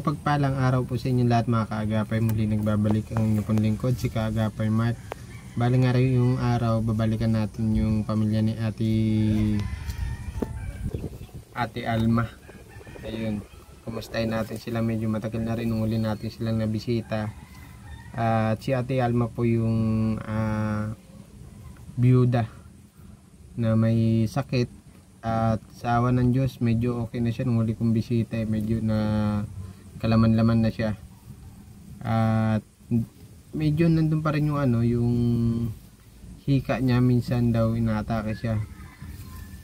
mapagpalang araw po sa inyo lahat mga kaagapay. Muli nagbabalik ang inyong pong lingkod, si Kaagapay Mark. Balang araw yung araw, babalikan natin yung pamilya ni Ate Alma. Ayun, kumustahin natin sila, medyo matagal na rin nung uli natin silang nabisita. At si Ate Alma po yung byuda na may sakit. At sa awa ng Diyos, medyo okay na siya nung uli kong bisita. Medyo na kalaman-laman na siya. At medyo nandun pa rin yung yung hika niya, minsan daw inaatake siya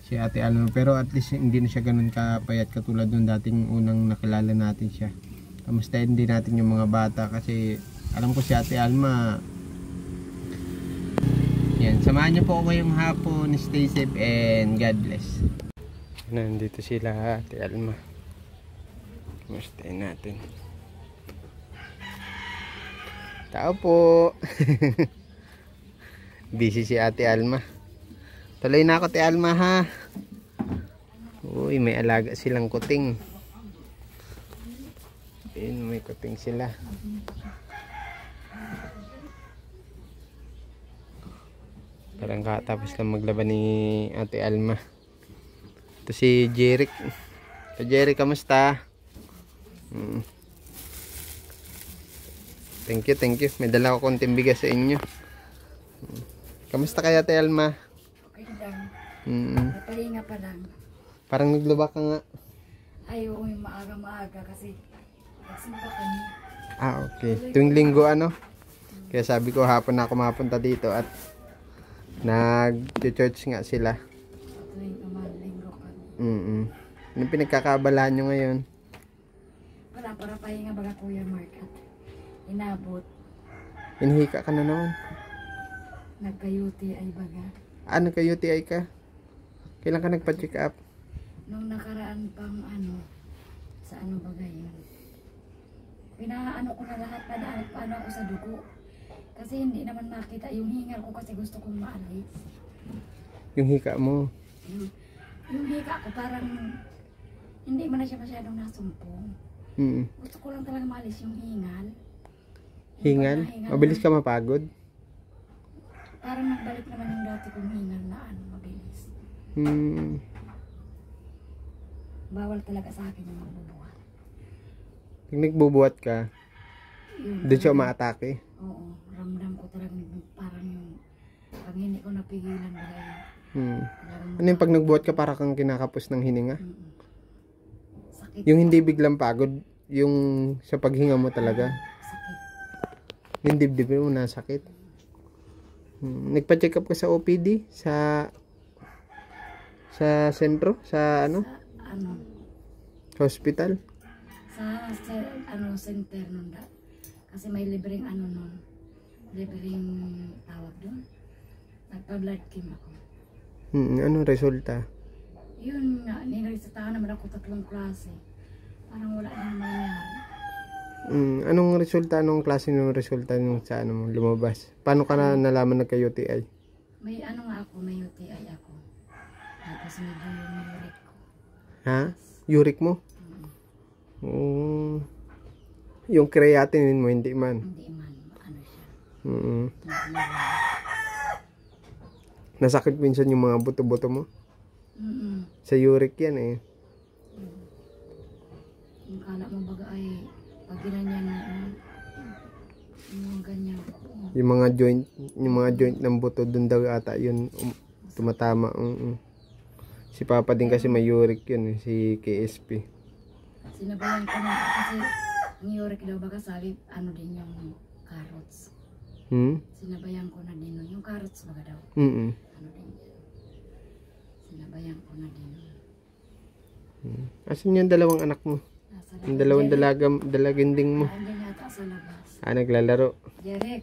si Ate Alma, pero at least hindi na siya ganun kapayat katulad nung dating unang nakilala natin siya. Kamustahin din natin yung mga bata kasi alam ko si Ate Alma. Yan, samahan niyo po ako ngayong hapon. Stay safe and God bless. Nandito sila Ate Alma, kamustahin natin. Tao po. Busy si Ate Alma. Tuloy na ako, Ate Alma, ha. Uy, may alaga silang kuting. Ayun, may kuting sila. Parang katapos lang maglaban ni Ate Alma. Ito si Jeric. So, Jeric, kamusta? Thank you. May dala ko konting bigas sa inyo. Kamusta kaya, Ate Alma? Okay lang. Napahinga pa lang. Parang nagluba ka nga. Ay, oo, maaga kasi nagsimba kami. Okay. Tuwing linggo Kaya sabi ko hapon na ako mapunta dito at nag-church nga sila. Tuwing linggo kami. Anong pinagkakaabalahan nyo ngayon? Wala, para pahinga baga Kuya Mark at inabot. Inhika ka na naman. Nagka-UTI baga. Nagka-UTI ka? Kailan ka nagpa-check up? Nung nakaraan pang sa baga yun. Pinaano ko na lahat, paano ako sa dugo. Kasi hindi naman makita yung hingal ko kasi gusto kong maalis. Yung hika mo? Yung hika ko parang hindi man na siya masyadong nasumpong. Gusto ko lang talaga maalis yung hingal. Hingal? Mabilis ka mapagod? Parang nagbalik naman yung dati kong hingal na mabilis. Bawal talaga sa akin yung magbubuhat. Pag nagbubuhat ka, doon siya umaatake? Oo, ramdam ko talaga parang yung pag hindi ko napigilan Ano yung pag nagbuhat ka para kang kinakapos ng hininga? Sakit. Yung hindi biglang pagod, yung sa paghinga mo talaga? Sakit. Yung dibdib mo nasakit? Nagpa-check up ka sa OPD? Sa sentro? Sa hospital? Sa center nun kasi may libreng nun. Libreng tawag doon. Nagpa-blood chem ako. Anong resulta? Yun nga, niresetahan naman ako 3 klase. Parang wala nang mangyari. Anong resulta? Anong klase ng resulta nung sa mo lumabas? Paano ka na nalaman nagka-UTI? May nga ako, may UTI ako. Tapos medyo yung uric ko. Ha? Uric mo? Yung creatinine mo, hindi man? Hindi man, siya. Nasakit minsan yung mga buto-buto mo? Sa uric yan eh. Yung kala mo baga ay pag ginanyan mo yung ganyan. Yung mga joint ng buto dun daw ata yun tumatama. Si Papa din kasi may uric yun si KSP. Sinabayan ko na kasi ang uric daw baga sabi din yung carrots. Sinabayan ko na din yung carrots baga daw. Din yan. Sinabayan ko na din. Asan yung dalawang anak mo? Yung dalawang dalaginding mo? Andyan yata sa labas. Naglalaro. Jeric,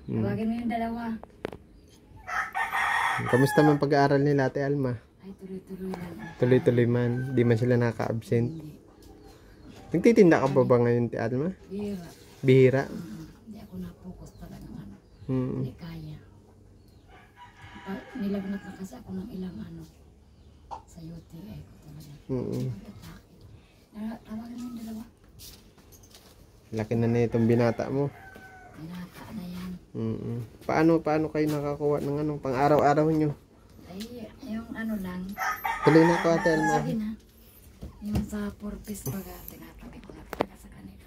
tawagin mo yung dalawa. Kamusta man pag-aaral nila, Ate Alma? Ay, tuloy-tuloy lang. Tuloy-tuloy man. Di man sila naka-absent. Nagtitinda ka ba ngayon, Ate Alma? Bihira. Bihira? Hindi ako na-focus talaga ng Hindi kaya. Nilagnat na kasi ako ng ilang sa UTI ko talaga. Tawagin mo yung dalawa. Laki na na itong binata mo. Binata na yan. Paano kayo nakakuha ng ano, pang araw-araw nyo? Ay, yung ano lang. Tuloy na ko, Ate Alma. Sige na. Yung sa purpose baga, tinatabi ko na talaga sa kanila.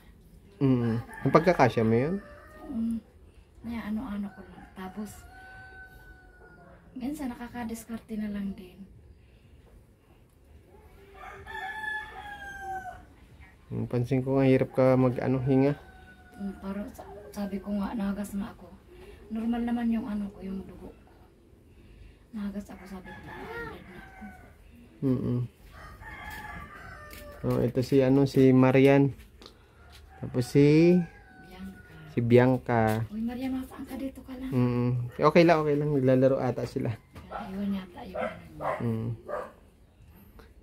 Ang pagkakasya mo yun? Kaya ano-ano ko lang. Tapos, minsan nakakadiskarte na lang din. Pansin ko nga hirap ka hinga. Pero sabi ko nga, nahagas na ako. Normal naman yung ano ko, yung dugo ko. Nahagas ako, sabi ko, blood na ako. Oh, ito si Marian. Tapos Bianca. Uy, Maria, masaan ka dito ka lang? Okay lang. Naglalaro ata sila. Iwan yata yung ano niya.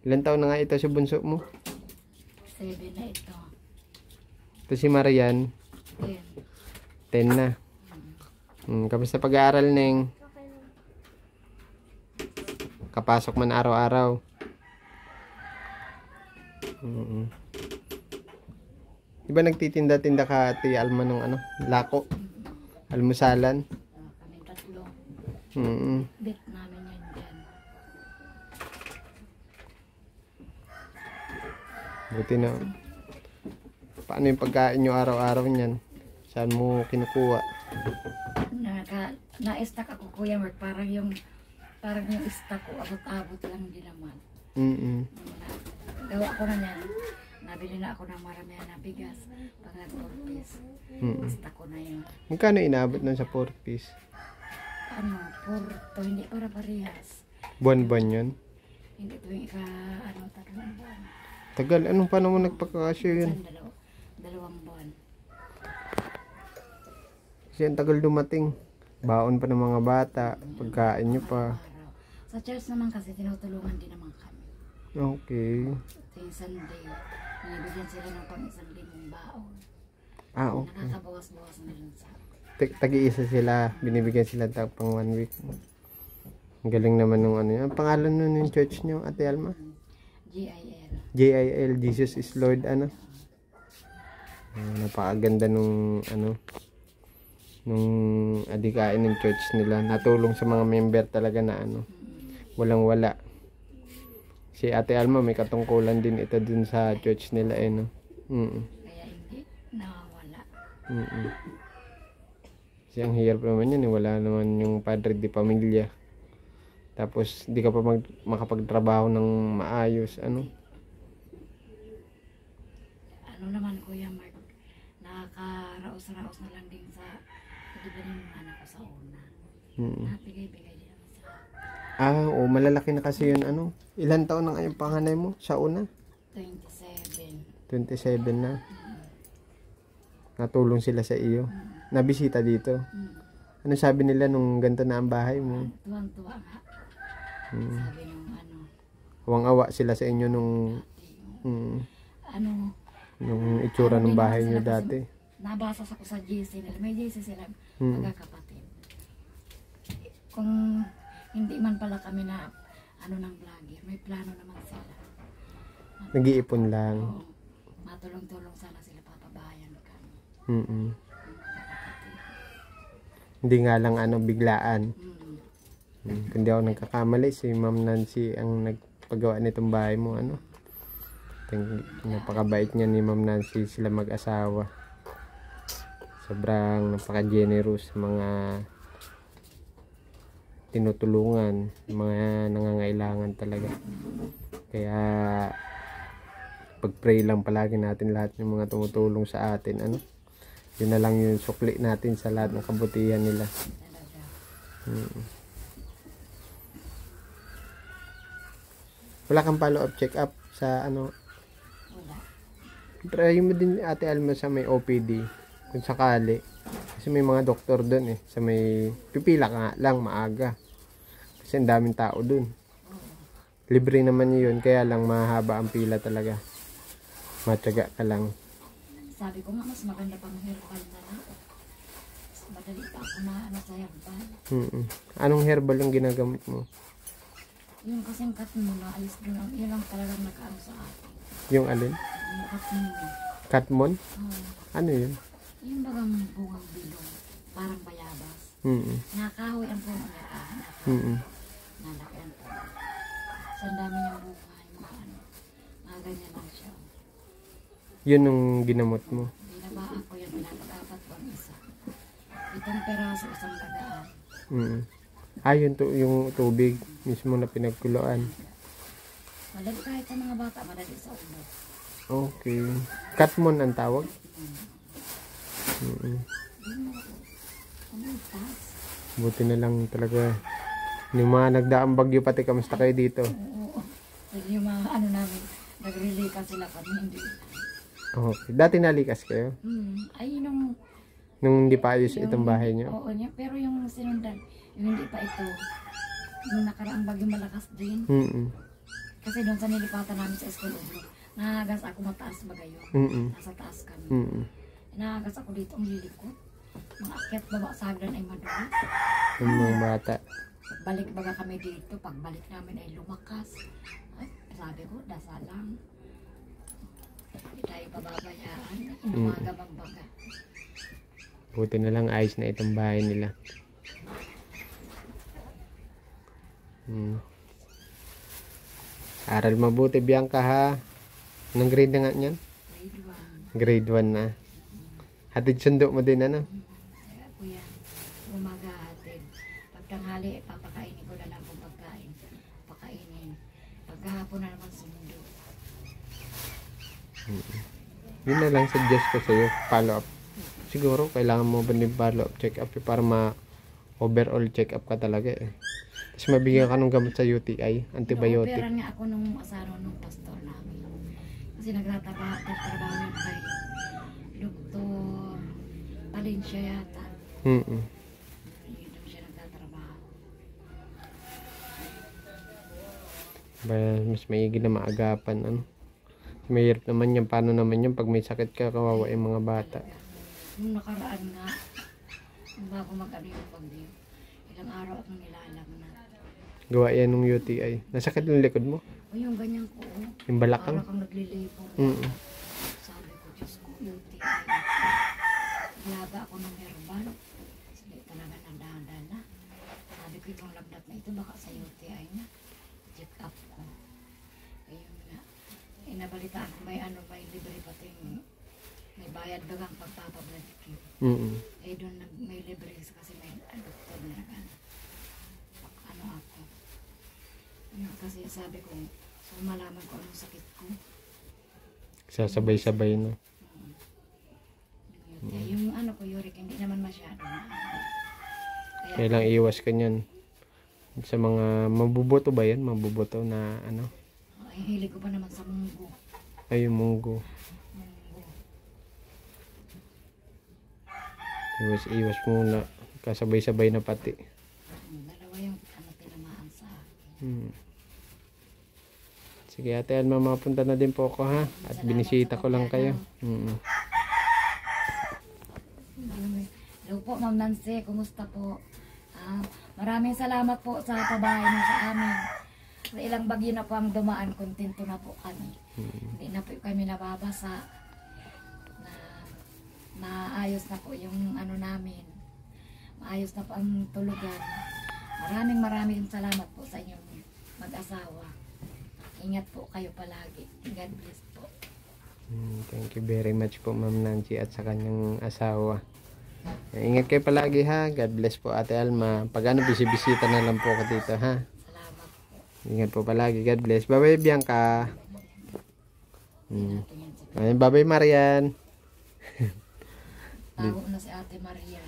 Ilan taon na nga ito si bunso mo? 7 na ito. Ito si Marian. 10 na. Kamusta pag-aaral, Neng? Kapasok man araw-araw. Diba nagtitinda-tinda ka, Ate Alma, nung lako? Almusalan? Kami 3. Bet namin yan dyan. Buti na. Paano yung pagkain nyo araw-araw niyan? Saan mo kinukuha? Na-stack ako, Kuya Mark. Parang yung stack ko, abot-abot lang din naman. Gawa ko na yan. Nabili na ako ng maramihan na bigas. Pag nag-4 stack ko na yun. Magkano inaabot nun sa 4 piece? 4 to, hindi para parehas. Buwan-buwan yun? Hindi to yung tatlong buwan. Tagal, paano mo nagpagkakasya yun? 2 buwan. Kasi ang tagal dumating. Baon pa ng mga bata, pagkain nyo pa. Sa church naman kasi tinutulungan din naman kami. Okay. Yung Sunday, binibigyan sila ng pang-isang limong baon. Okay. Nakakabawas-bawas na rin sa Tagi-isa sila, binibigyan sila pang 1 week. Ang galing naman nung yun. Ang pangalan nun yung church nyo, Ate Alma? GIL. JIL, Jesus is Lord, napakaganda nung nung adikain ng church nila. Natulong sa mga member talaga na walang wala. Si Ate Alma may katungkulan din ito dun sa church nila Kaya hindi nawawala. Kasi ang hirap naman yan, wala naman yung padre de pamilya. Tapos di ka pa makapagtrabaho ng maayos, naman, Kuya Mark, nakakaraos-raos na lang din sa pagdibanin ng anak ko sa una. Napigay-bigay din ako sa malalaki na kasi yun, Ilan taon na yung panganay mo sa una? 27. 27 na. Natulong sila sa iyo. Nabisita dito. Ano sabi nila nung ganito na ang bahay mo? Tuwang-tuwa nga. Sabi nung Huwang-awa sila sa inyo nung nung itsura ng bahay niyo dati. Nabasa ako sa GC nila. May GC sila magkakapatid. Kung hindi man pala kami na ng vlogger, may plano naman sila. Nag-iipon lang. Oo. Matulong-tulong sana sila, papabayan kami. Hindi nga lang biglaan. Kundi ako nagkakamali, si Ma'am Nancy ang nagpagawa nitong bahay mo, Napakabait niya ni Ma'am Nancy, sila mag-asawa. Sobrang napaka-generous sa mga tinutulungan, mga nangangailangan talaga. Kaya pag-pray lang palagi natin lahat ng mga tumutulong sa atin, yun na lang yung sukli natin sa lahat ng kabutihan nila. Wala kang follow-up check-up sa Wala. Try mo din, Ate Alma, sa may OPD kung sakali. Kasi may mga doktor doon sa may pipila ka lang maaga. Kasi ang daming tao doon. Libre naman yun, kaya lang mahaba ang pila talaga. Matyaga ka lang. Sabi ko nga, mas maganda pang herbal na lang. Mas madali pa ako na sa herbal. Anong herbal yung ginagamit mo? Yung kasing cut mo na alis doon, yun lang talagang nakaano sa akin. Yung alin? Yung cut mo. Katmon? Oo. Ano yun? Yung bagang bungang bilong, parang bayabas. Nakahoy ang puno niya. Nalaki ang puno. So, ang dami niyang bunga, yung mga ano. Mga ganyan lang siya. Yun ang ginamot mo? Binabaan ko yan, pinapag-apat ko ang isa. 7 peraso, isang lagaan. Yung tubig mismo na pinagkuluan. Madali kahit sa mga bata, madali sa ulo. Okay. Katmon ang tawag? Buti na lang talaga. Yung mga nagdaang bagyo pati, kamusta kayo dito? Oo. Yung mga ano namin, nag-relay sila kami, hindi. Okay. Dati nalikas kayo? Ay, nung hindi pa ayos itong bahay niyo? Oo, pero yung sinundan, yung hindi pa ito, yung nakaraang bagyo malakas din. Kasi doon sa nilipatan namin sa school ubro, nahagas ako mataas bagayo. Nasa taas kami. Nahagas ako dito ang lilikot. Mga akyat baba sa hagdan ay madulas. Yung mga bata. Balik baga kami dito, pagbalik namin ay lumakas. Ay, sabi ko, dasa lang. Hindi tayo pababayaan. Inumaga bang baga. Buti na lang ayos na itong bahay nila. Aral mabuti, Bianca, ha? Anong grade na nga niyan? Grade 1. Grade 1 na. Hatid sundo mo din, ano? Kaya po yan, umaga hatid. Pagtanghali, papakainin ko na lang kung pagkain. Pakainin. Pagkahapon na naman sundo. Yun na lang suggest ko sa'yo, follow up. Siguro, kailangan mo ba din follow up, check up para ma-overall check up ka talaga eh. Tapos mabigyan ka ng gamot sa UTI, antibiotic. Operan nga ako nung asaro nung pastor namin. Kasi nagtatrabaho yun kay Dr. Valencia yata. Yun siya nagtatrabaho. Mas maigi na maagapan, ano? Mahirap naman yan. Paano naman yan pag may sakit ka, kawawa yung mga bata. Nung nakaraan nga, bago mag-ano yung bagyo, ilang araw akong nilalang na. Gawa yan ng UTI. Nasakit yung likod mo? O yung ganyan ko. Yung balakang? Parang kang naglilibong. Sabi ko, Diyos ko, UTI. Laga ako ng herbal. Sabi talaga nadadala. Sabi ko, itong lagnat na ito, baka sa UTI na. Check up ko. Ayun nga. Inabalitaan ko, may libre pati may bayad bagang pagpapablood kit. Eh doon may libre kasi may doktor na ano ako. Kasi sabi ko, so malaman ko anong sakit ko. Sasabay-sabay na. Yung ano ko, uric, hindi naman masyado. Kaya lang iwas ka niyan. Sa mga mabubuto ba yan? Mabubuto na ano? Ay, hilig ko pa naman sa munggo. Ay, yung munggo. Iwas muna. Kasabay-sabay na pati. Dalawa yung tinamaan sa akin. Sige ate, mapunta na din po ako, ha? At binisita ko lang kayo. Hello po, Ma'am Nancy. Kumusta po? Maraming salamat po sa pabahay niyo sa amin. Sa ilang bagyo na po ang dumaan, kontento na po kami. Hindi na po kami nababasa. Maayos na po yung ano namin. Maayos na po ang tulugan. Maraming salamat po sa inyong mag-asawa. Ingat po kayo palagi. God bless po. Thank you very much po, Ma'am Nancy, at sa kanyang asawa. Ingat kayo palagi, ha. God bless po, Ate Alma. Pag ano, bisibisita na lang po ako dito, ha. Salamat po. Ingat po palagi. God bless. Bye-bye, Bianca. Bye-bye, Marian. Tago na si Ate Maria.